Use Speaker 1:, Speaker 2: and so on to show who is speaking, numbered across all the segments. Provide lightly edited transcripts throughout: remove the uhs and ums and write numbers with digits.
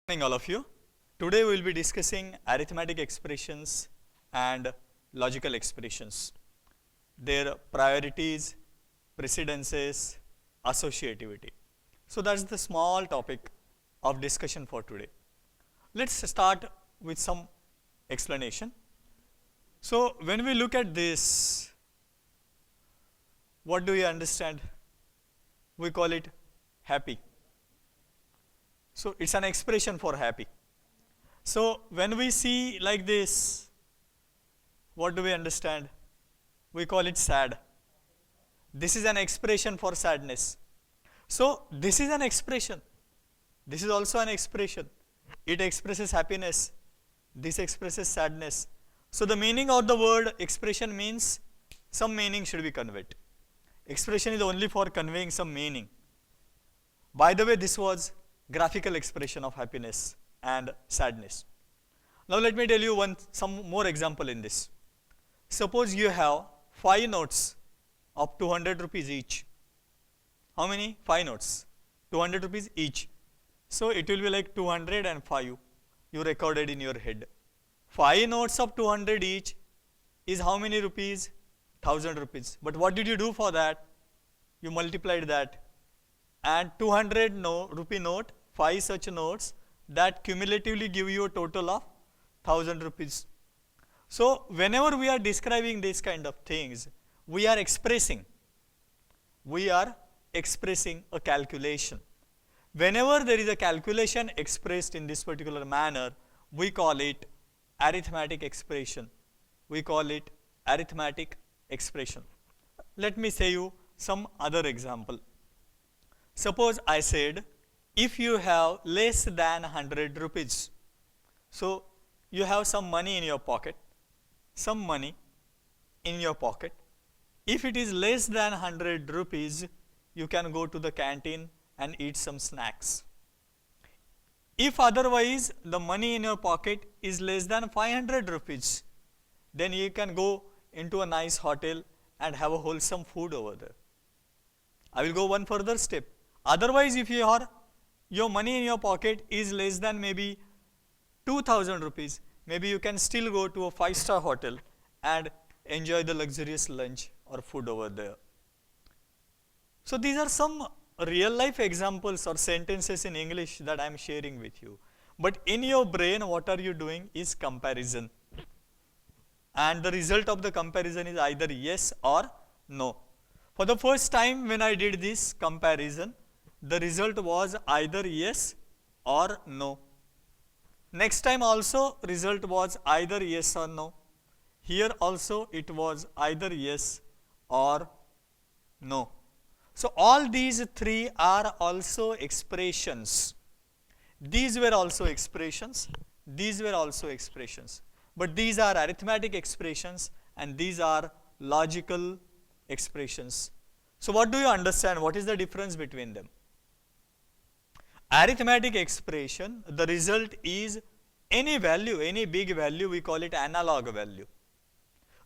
Speaker 1: Morning all of you. Today we will be discussing arithmetic expressions and logical expressions, their priorities, precedences, associativity. So that's the small topic of discussion for today. Let's start with some explanation. So when we look at this, what do you understand? We call it happy. So it's an expression for happy. So when we see like this, what do we understand? We call it sad. This is an expression for sadness. So this is an expression. This is also an expression. It expresses happiness. This expresses sadness. So the meaning of the word expression means some meaning should be conveyed. Expression is only for conveying some meaning. By the way, this was graphical expression of happiness and sadness. Now let me tell you some more example in this. Suppose you have 5 notes of 200 rupees each. How many? 5 notes, 200 rupees each. So it will be like 205 you recorded in your head. 5 notes of 200 each is how many rupees? 1000 rupees. But what did you do for that? You multiplied that. And 200 rupee note, 5 such notes that cumulatively give you a total of 1000 rupees. So whenever we are describing these kind of things, we are expressing a calculation. Whenever there is a calculation expressed in this particular manner, we call it arithmetic expression. We call it arithmetic expression. Let me say you some other example. Suppose I said, if you have less than 100 rupees, so you have some money in your pocket, If it is less than 100 rupees, you can go to the canteen and eat some snacks. If otherwise the money in your pocket is less than 500 rupees, then you can go into a nice hotel and have a wholesome food over there. I will go one further step. Otherwise, if your money in your pocket is less than maybe 2000 rupees, maybe you can still go to a 5-star hotel and enjoy the luxurious lunch or food over there. So these are some real life examples or sentences in English that I am sharing with you. But in your brain, what are you doing is comparison. And the result of the comparison is either yes or no. For the first time when I did this comparison, the result was either yes or no. Next time also result was either yes or no. Here also it was either yes or no. So all these three are also expressions. These were also expressions. These were also expressions. But these are arithmetic expressions and these are logical expressions. So what do you understand? What is the difference between them? Arithmetic expression, the result is any value, any big value, we call it analog value.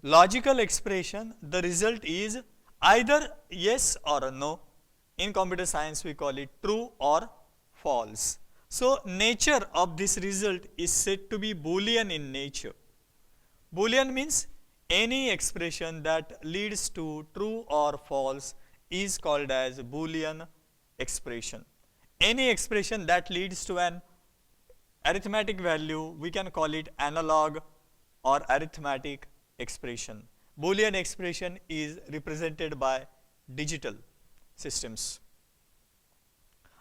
Speaker 1: Logical expression, the result is either yes or no. In computer science, we call it true or false. So nature of this result is said to be Boolean in nature. Boolean means any expression that leads to true or false is called as Boolean expression. Any expression that leads to an arithmetic value, we can call it analog or arithmetic expression. Boolean expression is represented by digital systems.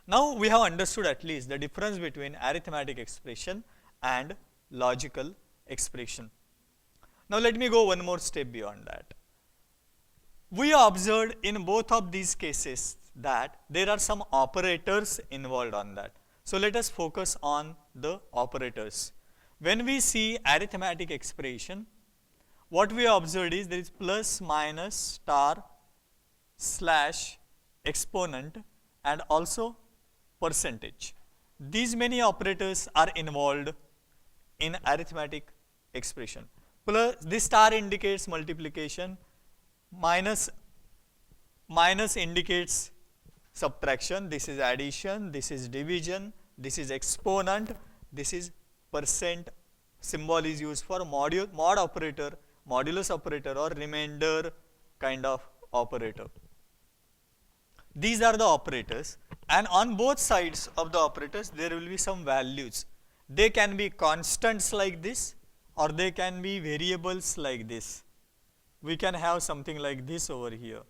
Speaker 1: Now we have understood at least the difference between arithmetic expression and logical expression. Now let me go one more step beyond that. We observed in both of these cases that there are some operators involved on that. So let us focus on the operators. When we see arithmetic expression, what we observed is there is plus, minus, star, slash, exponent and also percentage. These many operators are involved in arithmetic expression. Plus, this star indicates multiplication, minus indicates subtraction, this is addition, this is division, this is exponent, this is percent symbol is used for mod operator, modulus operator, or remainder kind of operator. These are the operators, and on both sides of the operators there will be some values. They can be constants like this, or they can be variables like this. We can have something like this over here.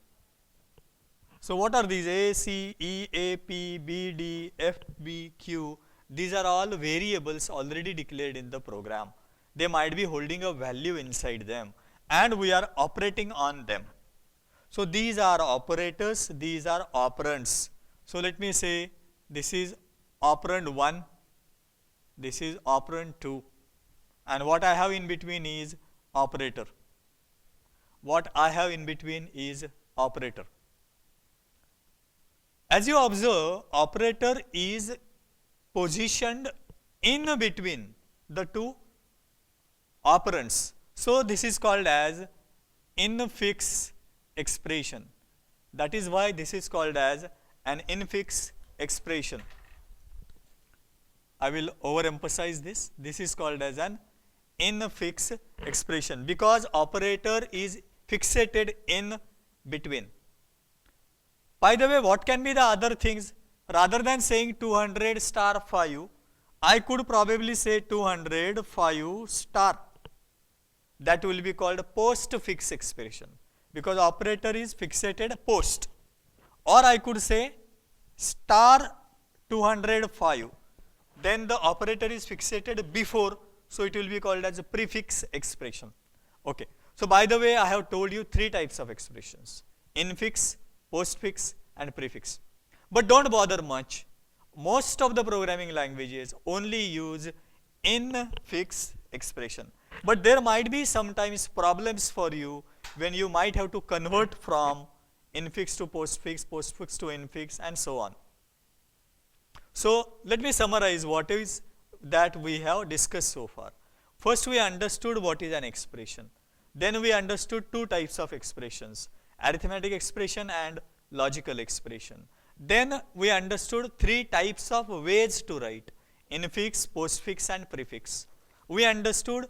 Speaker 1: So what are these? A, C, E, A, P, B, D, F, B, Q. These are all variables already declared in the program. They might be holding a value inside them, and we are operating on them. So these are operators, these are operands. So let me say this is operand 1, this is operand 2, and what I have in between is operator. What I have in between is operator. As you observe, operator is positioned in between the two operands. So this is called as infix expression. That is why this is called as an infix expression. I will overemphasize this. This is called as an infix expression because operator is fixated in between. By the way, what can be the other things? Rather than saying 200 star 5, I could probably say 200 5 star. That will be called postfix expression because operator is fixated post. Or I could say star 205. Then the operator is fixated before, so it will be called as a prefix expression. Okay. So by the way, I have told you 3 types of expressions: infix, postfix, and prefix. But don't bother much. Most of the programming languages only use infix expression. But there might be sometimes problems for you when you might have to convert from infix to postfix, postfix to infix, and so on. So let me summarize what is that we have discussed so far. First, we understood what is an expression. Then we understood 2 types of expressions: arithmetic expression and logical expression. Then we understood 3 types of ways to write: infix, postfix, and prefix. We understood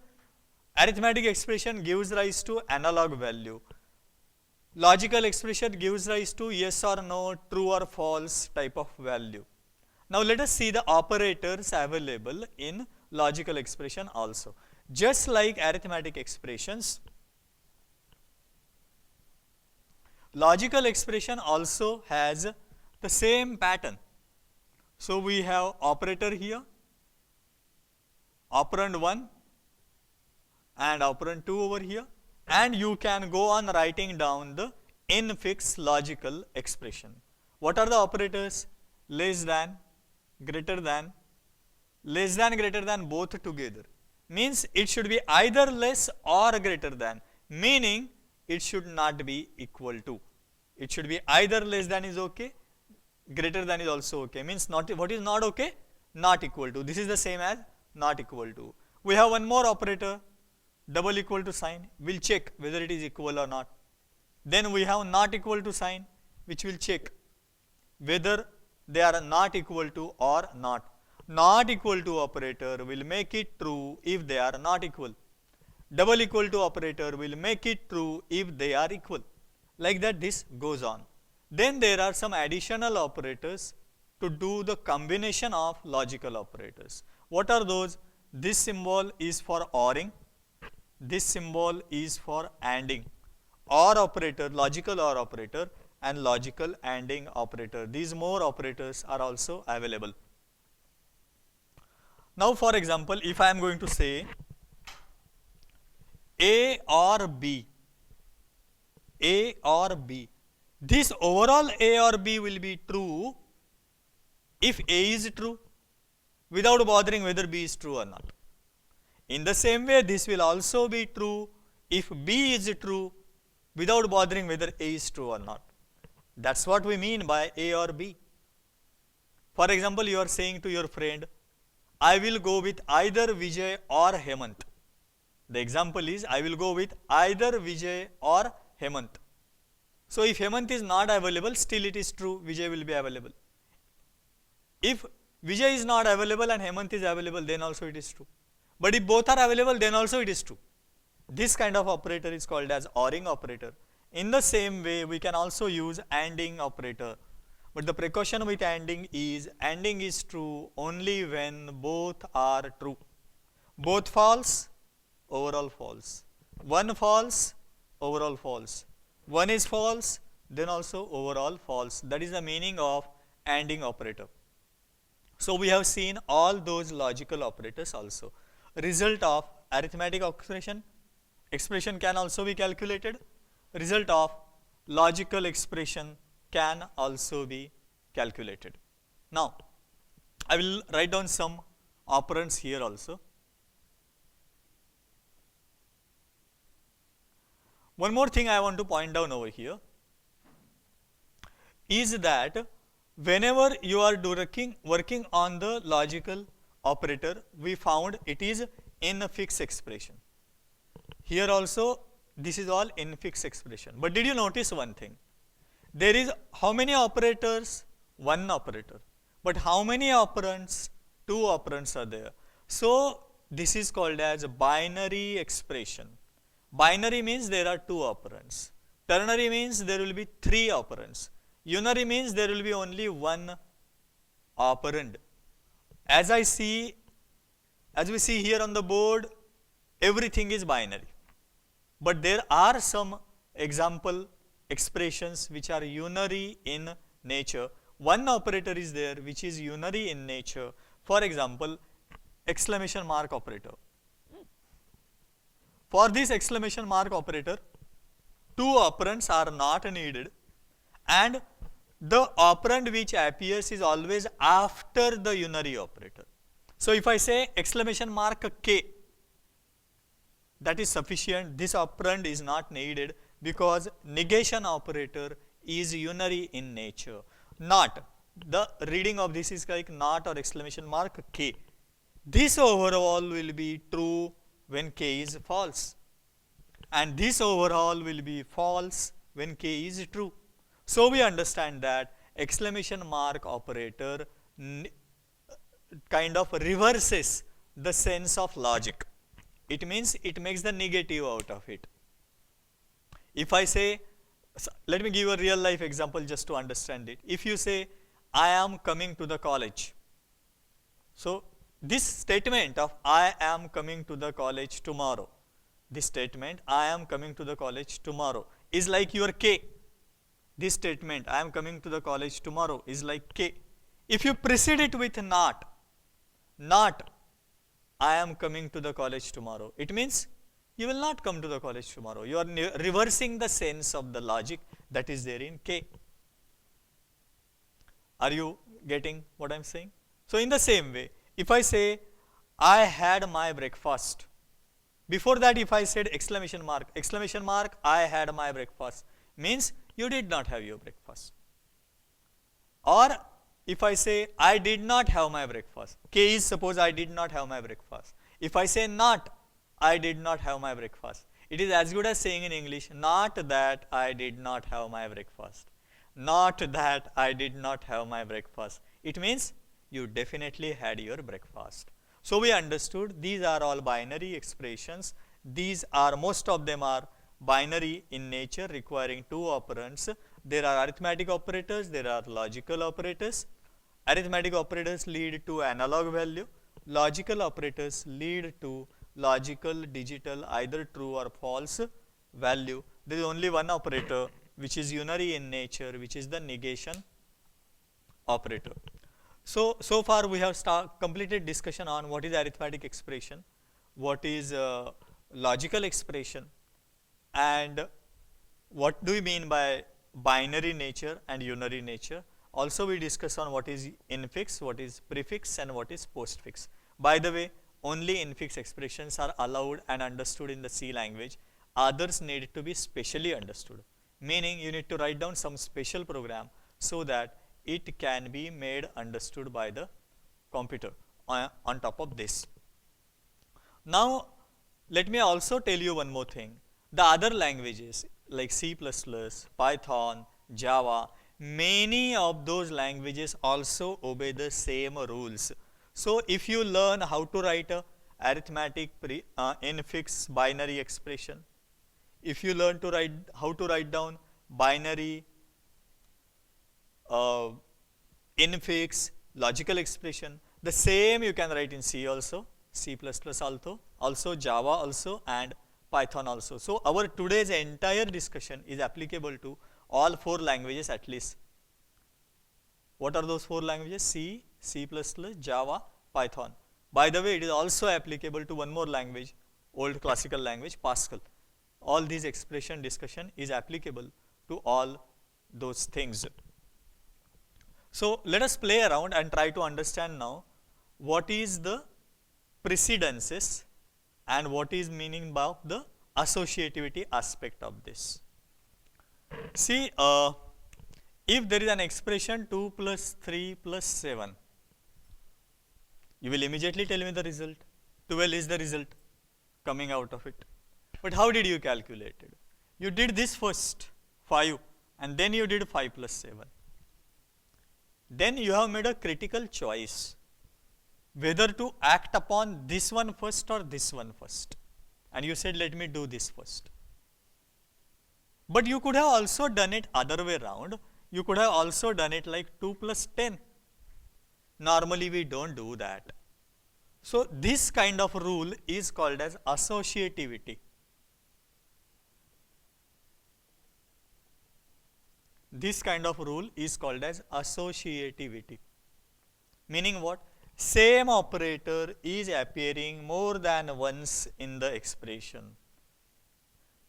Speaker 1: arithmetic expression gives rise to analog value. Logical expression gives rise to yes or no, true or false type of value. Now let us see the operators available in logical expression also. Just like arithmetic expressions, logical expression also has the same pattern. So we have operator here, operand 1 and operand 2 over here, and you can go on writing down the infix logical expression. What are the operators? Less than, greater than, less than, greater than, both together. Means it should be either less or greater than, meaning it should not be equal to. It should be either less than is okay, greater than is also okay. Means not, what is not okay? Not equal to. This is the same as not equal to. We have one more operator, double equal to sign. We'll check whether it is equal or not. Then we have not equal to sign, which will check whether they are not equal to or not. Not equal to operator will make it true if they are not equal. Double equal to operator will make it true if they are equal. Like that this goes on. Then there are some additional operators to do the combination of logical operators. What are those? This symbol is for ORing. This symbol is for ANDing. OR operator, logical OR operator, and logical ANDing operator. These more operators are also available. Now for example, if I am going to say A or B, A or B, this overall A or B will be true if A is true, without bothering whether B is true or not. In the same way, this will also be true if B is true, without bothering whether A is true or not. That's what we mean by A or B. For example, you are saying to your friend, I will go with either Vijay or Hemant. The example is, I will go with either Vijay or Hemant. So if Hemant is not available, still it is true, Vijay will be available. If Vijay is not available and Hemant is available, then also it is true. But if both are available, then also it is true. This kind of operator is called as ORing operator. In the same way, we can also use ANDing operator. But the precaution with ANDing is true only when both are true. Both false, overall false. One false, overall false. One is false, then also overall false. That is the meaning of ANDing operator. So we have seen all those logical operators also. Result of arithmetic expression can also be calculated. Result of logical expression can also be calculated. Now, I will write down some operands here also. One more thing I want to point down over here is that whenever you are working on the logical operator, we found it is infix expression. Here also, this is all infix expression. But did you notice one thing? There is how many operators? One operator. But how many operands? Two operands are there. So this is called as binary expression. Binary means there are two operands. Ternary means there will be three operands. Unary means there will be only one operand. As we see here on the board, everything is binary. But there are some example expressions which are unary in nature. One operator is there which is unary in nature. For example, exclamation mark operator. For this exclamation mark operator, two operands are not needed, and the operand which appears is always after the unary operator. So if I say exclamation mark K, that is sufficient. This operand is not needed because negation operator is unary in nature. Not. The reading of this is like not or exclamation mark K. This overall will be true when K is false. And this overall will be false when K is true. So we understand that exclamation mark operator kind of reverses the sense of logic. It means it makes the negative out of it. If I say, let me give you a real life example just to understand it. If you say, I am coming to the college. So this statement of I am coming to the college tomorrow, this statement, I am coming to the college tomorrow, is like your K. This statement, I am coming to the college tomorrow, is like K. If you precede it with not, I am coming to the college tomorrow, it means you will not come to the college tomorrow. You are reversing the sense of the logic that is there in K. Are you getting what I am saying? So in the same way, if I say, I had my breakfast, before that if I said exclamation mark, I had my breakfast, means you did not have your breakfast. Or if I say, I did not have my breakfast, K is suppose I did not have my breakfast. If I say not, I did not have my breakfast, it is as good as saying in English, not that I did not have my breakfast. Not that I did not have my breakfast. It means you definitely had your breakfast. So we understood these are all binary expressions. These are, most of them are binary in nature, requiring two operands. There are arithmetic operators, there are logical operators. Arithmetic operators lead to analog value. Logical operators lead to logical digital, either true or false value. There is only one operator which is unary in nature, which is the negation operator. So far we have completed discussion on what is arithmetic expression, what is logical expression, and what do we mean by binary nature and unary nature. Also we discuss on what is infix, what is prefix, and what is postfix. By the way, only infix expressions are allowed and understood in the C language. Others need to be specially understood, meaning you need to write down some special program so that it can be made understood by the computer on top of this. Now let me also tell you one more thing. The other languages like C++, Python, Java, many of those languages also obey the same rules. So if you learn how to write a arithmetic infix binary expression, if you learn to write how to write down binary infix logical expression, the same you can write in C also, C++ also Java also, and Python also. So our today's entire discussion is applicable to all 4 languages at least. What are those 4 languages? C, C++, Java, Python. By the way, it is also applicable to one more language, old classical language, Pascal. All these expression discussion is applicable to all those things. So let us play around and try to understand now what is the precedences and what is meaning by the associativity aspect of this. See, if there is an expression 2 plus 3 plus 7, you will immediately tell me the result. 12 is the result coming out of it. But how did you calculate it? You did this first, 5, and then you did 5 plus 7. Then you have made a critical choice whether to act upon this one first or this one first. And you said, let me do this first. But you could have also done it other way around. You could have also done it like 2 plus 10. Normally we don't do that. So this kind of rule is called as associativity. This kind of rule is called as associativity. Meaning what? Same operator is appearing more than once in the expression.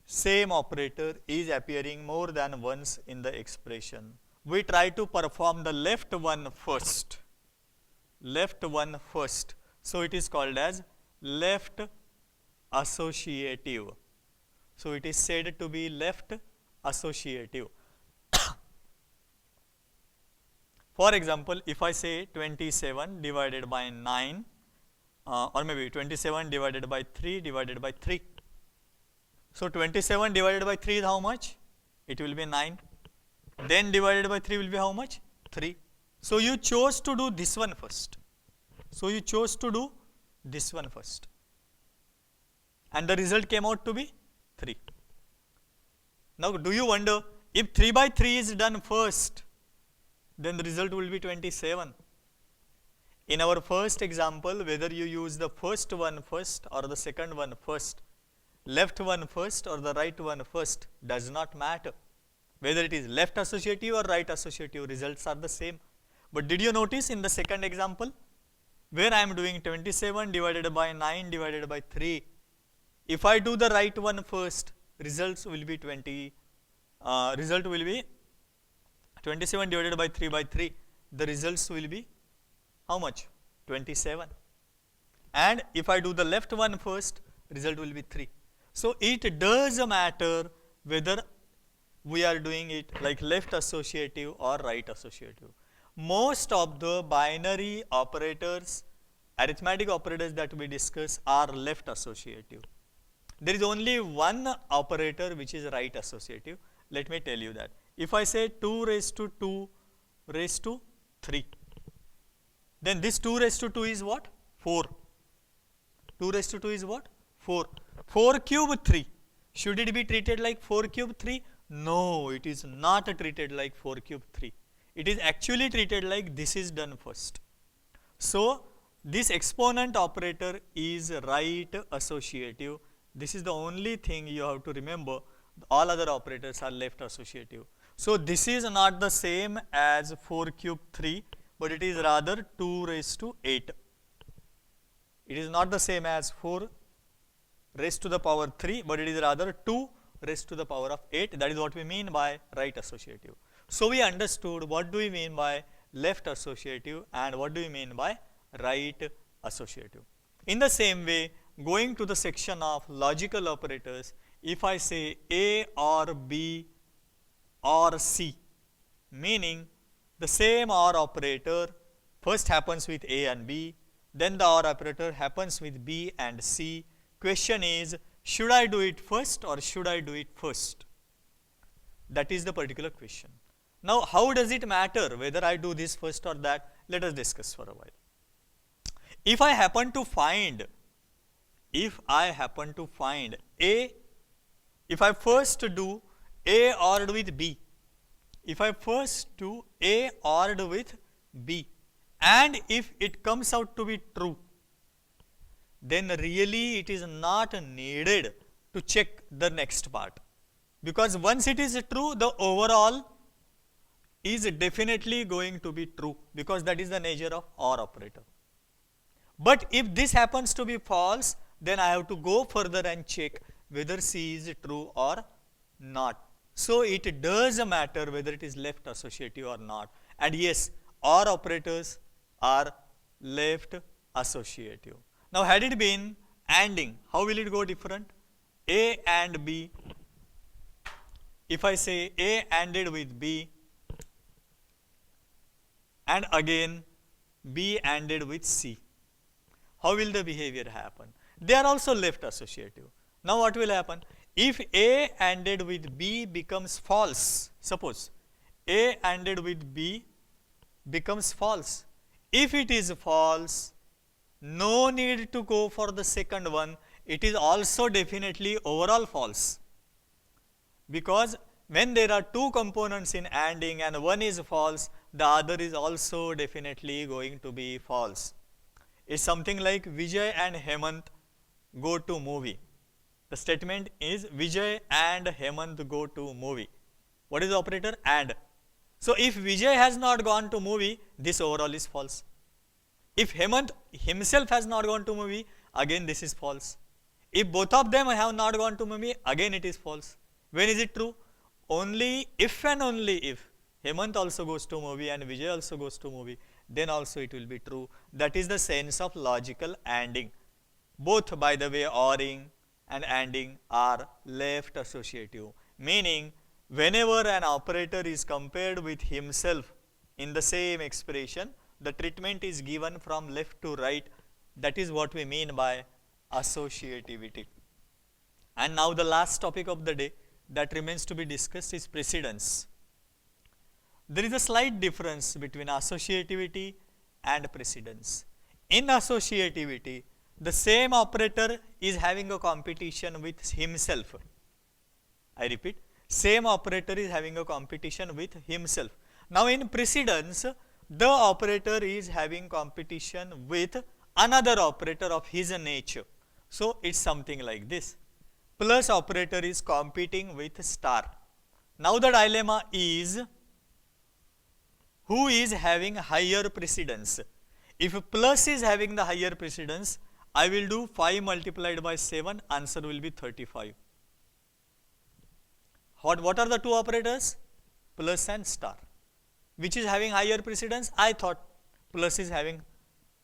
Speaker 1: Same operator is appearing more than once in the expression. We try to perform the left one first. Left one first. So it is called as left associative. So it is said to be left associative. For example, if I say 27 divided by 9, or maybe 27 divided by 3 divided by 3. So 27 divided by 3 is how much? It will be 9. Then divided by 3 will be how much? 3. So you chose to do this one first. So you chose to do this one first. And the result came out to be 3. Now do you wonder, if 3 by 3 is done first, then the result will be 27. In our first example, whether you use the first one first or the second one first, left one first or the right one first, does not matter. Whether it is left associative or right associative, results are the same. But did you notice in the second example, where I am doing 27 divided by 9 divided by 3, if I do the right one first, results will be 27 divided by 3 by 3, the results will be how much? 27. And if I do the left one first, result will be 3. So it does matter whether we are doing it like left associative or right associative. Most of the binary operators, arithmetic operators that we discuss are left associative. There is only one operator which is right associative. Let me tell you that. If I say 2 raised to 2 raised to 3, then this 2 raised to 2 is what? 4. 2 raised to 2 is what? 4. 4 cube 3. Should it be treated like 4 cube 3? No, it is not treated like 4 cube 3. It is actually treated like this is done first. So this exponent operator is right associative. This is the only thing you have to remember. All other operators are left associative. So this is not the same as 4 cube 3, but it is rather 2 raised to 8. It is not the same as 4 raised to the power 3, but it is rather 2 raised to the power of 8. That is what we mean by right associative. So we understood what do we mean by left associative and what do we mean by right associative. In the same way, going to the section of logical operators, if I say A or B or C, meaning the same OR operator first happens with A and B, then the OR operator happens with B and C. Question is, should I do it first or should I do it first? That is the particular question. Now, how does it matter whether I do this first or that? Let us discuss for a while. If I happen to find A, if I first do A ORed with B, if I first do A ORed with B, and if it comes out to be true, then really it is not needed to check the next part, because once it is true, the overall is definitely going to be true, because that is the nature of OR operator. But if this happens to be false, then I have to go further and check whether C is true or not. So it does matter whether it is left associative or not. And yes, OR operators are left associative. Now, had it been ANDing, how will it go different? A and B. If I say A ANDed with B, and again B ANDed with C, how will the behavior happen? They are also left associative. Now, what will happen? If A ANDed with B becomes false, suppose A ANDed with B becomes false. If it is false, no need to go for the second one. It is also definitely overall false, because when there are two components in ANDing and one is false, the other is also definitely going to be false. It's something like Vijay and Hemant go to movie. The statement is Vijay and Hemant go to movie. What is the operator? AND. So if Vijay has not gone to movie, this overall is false. If Hemant himself has not gone to movie, again this is false. If both of them have not gone to movie, again it is false. When is it true? Only if and only if Hemant also goes to movie and Vijay also goes to movie, then also it will be true. That is the sense of logical ANDing. Both, by the way, ORing and ANDing are left associative, meaning whenever an operator is compared with himself in the same expression, the treatment is given from left to right. That is what we mean by associativity. And now the last topic of the day that remains to be discussed is precedence. There is a slight difference between associativity and precedence. In associativity, the same operator is having a competition with himself. I repeat, same operator is having a competition with himself. Now in precedence, the operator is having competition with another operator of his nature. So it's something like this. Plus operator is competing with star. Now the dilemma is, who is having higher precedence? If plus is having the higher precedence, I will do 5 multiplied by 7, answer will be 35. What are the two operators? Plus and star. Which is having higher precedence? I thought plus is having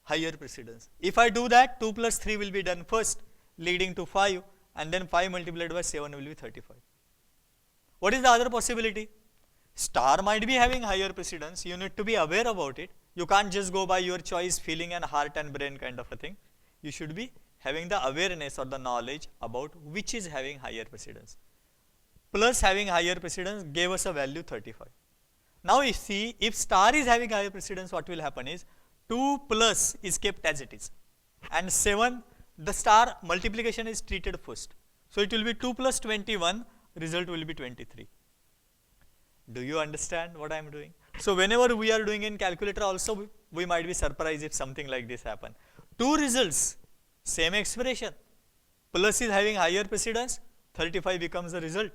Speaker 1: higher precedence. If I do that, 2 plus 3 will be done first, leading to 5, and then 5 multiplied by 7 will be 35. What is the other possibility? Star might be having higher precedence. You need to be aware about it. You can't just go by your choice, feeling and heart and brain kind of a thing. You should be having the awareness or the knowledge about which is having higher precedence. Plus having higher precedence gave us a value 35. Now you see, if star is having higher precedence, what will happen is 2 plus is kept as it is, and 7, the star multiplication is treated first. So it will be 2 plus 21, result will be 23. Do you understand what I am doing? So whenever we are doing in calculator also, we might be surprised if something like this happen. Two results, same expression. Plus is having higher precedence, 35 becomes the result.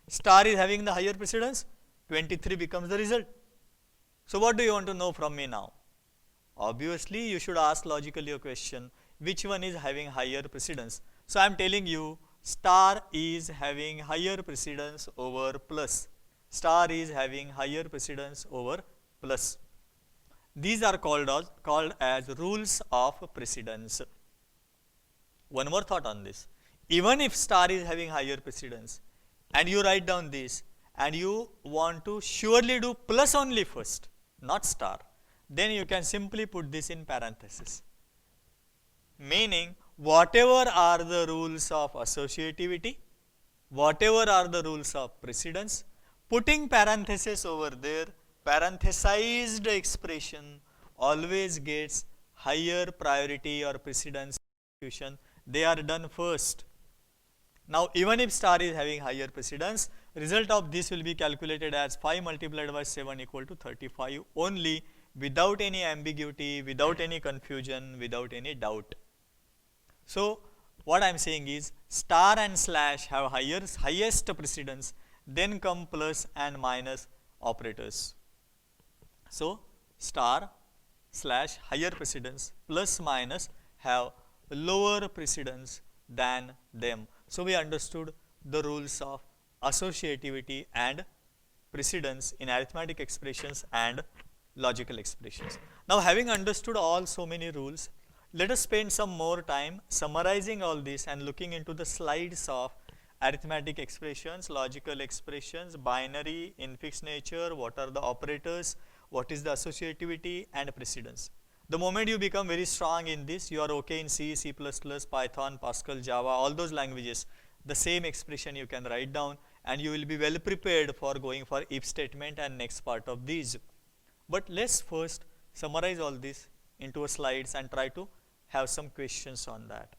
Speaker 1: Star is having the higher precedence, 23 becomes the result. So what do you want to know from me now? Obviously, you should ask logically a question, which one is having higher precedence? So I am telling you, star is having higher precedence over plus. Star is having higher precedence over plus. These are called as rules of precedence. One more thought on this. Even if star is having higher precedence, and you write down this, and you want to surely do plus only first, not star, then you can simply put this in parenthesis. Meaning, whatever are the rules of associativity, whatever are the rules of precedence, putting parenthesis over there, parenthesized expression always gets higher priority or precedence execution. They are done first. Now even if star is having higher precedence, result of this will be calculated as 5 multiplied by 7 equal to 35 only, without any ambiguity, without any confusion, without any doubt. So what I am saying is star and slash have highest precedence, then come plus and minus operators. So star slash higher precedence plus minus have lower precedence than them. So we understood the rules of associativity and precedence in arithmetic expressions and logical expressions. Now having understood all so many rules, let us spend some more time summarizing all this and looking into the slides of arithmetic expressions, logical expressions, binary, infixed nature, what are the operators, what is the associativity and precedence. The moment you become very strong in this, you are okay in C, C++, Python, Pascal, Java, all those languages, the same expression you can write down and you will be well prepared for going for if statement and next part of these. But let's first summarize all this into slides and try to have some questions on that.